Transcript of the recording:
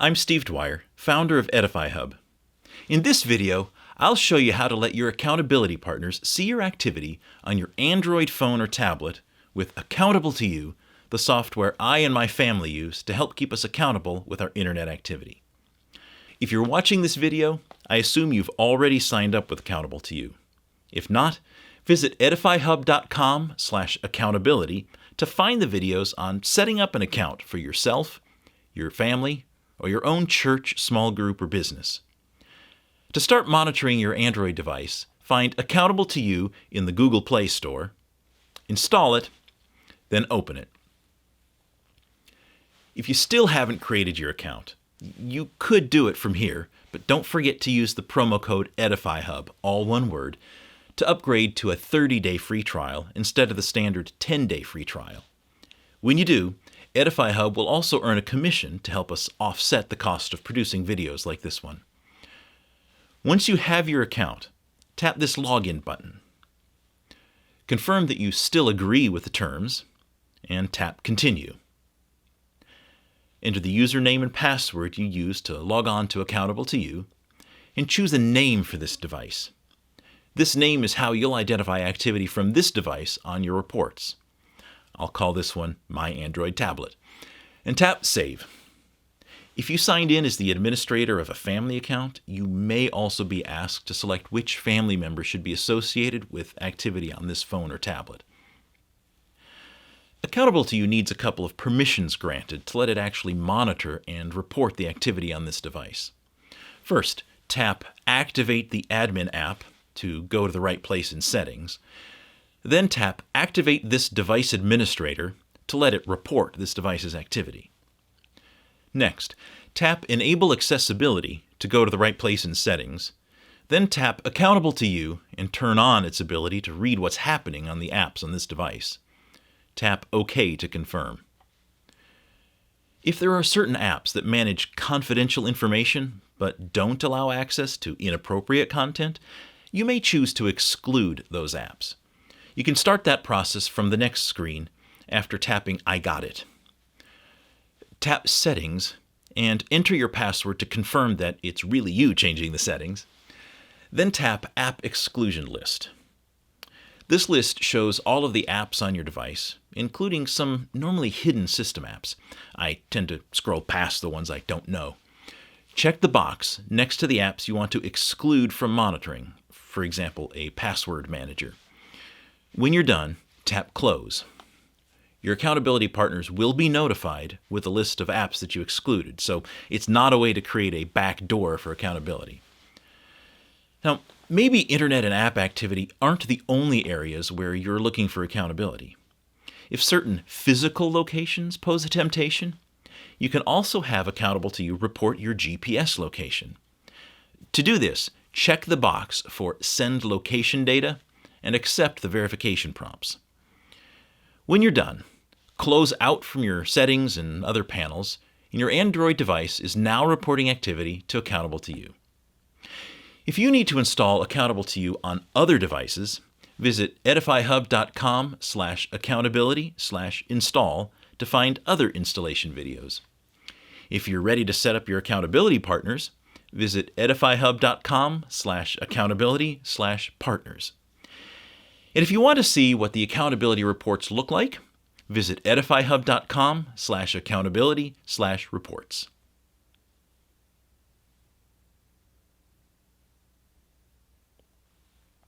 I'm Steve Dwyer, founder of Edify Hub. In this video, I'll show you how to let your accountability partners see your activity on your Android phone or tablet with Accountable to You, the software I and my family use to help keep us accountable with our internet activity. If you're watching this video, I assume you've already signed up with Accountable to You. If not, visit edifyhub.com/accountability to find the videos on setting up an account for yourself, your family, or your own church, small group, or business. To start monitoring your Android device, find Accountable to You in the Google Play Store, install it, then open it. If you still haven't created your account, you could do it from here, but don't forget to use the promo code EdifyHub, all one word, to upgrade to a 30-day free trial instead of the standard 10-day free trial. When you do, Edify Hub will also earn a commission to help us offset the cost of producing videos like this one. Once you have your account, tap this login button. Confirm that you still agree with the terms, and tap Continue. Enter the username and password you use to log on to Accountable to You, and choose a name for this device. This name is how you'll identify activity from this device on your reports. I'll call this one My Android Tablet, and tap Save. If you signed in as the administrator of a family account, you may also be asked to select which family member should be associated with activity on this phone or tablet. Accountable to You needs a couple of permissions granted to let it actually monitor and report the activity on this device. First, tap Activate the Admin app to go to the right place in Settings. Then tap Activate this device administrator to let it report this device's activity. Next, tap Enable Accessibility to go to the right place in Settings. Then tap Accountable to You and turn on its ability to read what's happening on the apps on this device. Tap OK to confirm. If there are certain apps that manage confidential information but don't allow access to inappropriate content, you may choose to exclude those apps. You can start that process from the next screen after tapping I got it. Tap Settings and enter your password to confirm that it's really you changing the settings. Then tap App Exclusion List. This list shows all of the apps on your device, including some normally hidden system apps. I tend to scroll past the ones I don't know. Check the box next to the apps you want to exclude from monitoring, for example, a password manager. When you're done, tap Close. Your accountability partners will be notified with a list of apps that you excluded, so it's not a way to create a back door for accountability. Now, maybe internet and app activity aren't the only areas where you're looking for accountability. If certain physical locations pose a temptation, you can also have Accountable to You report your GPS location. To do this, check the box for Send Location Data and accept the verification prompts. When you're done, close out from your settings and other panels, and your Android device is now reporting activity to Accountable to You. If you need to install Accountable to You on other devices, visit edifyhub.com/accountability/install to find other installation videos. If you're ready to set up your accountability partners, visit edifyhub.com/accountability/partners. And if you want to see what the accountability reports look like, visit edifyhub.com/accountability/reports.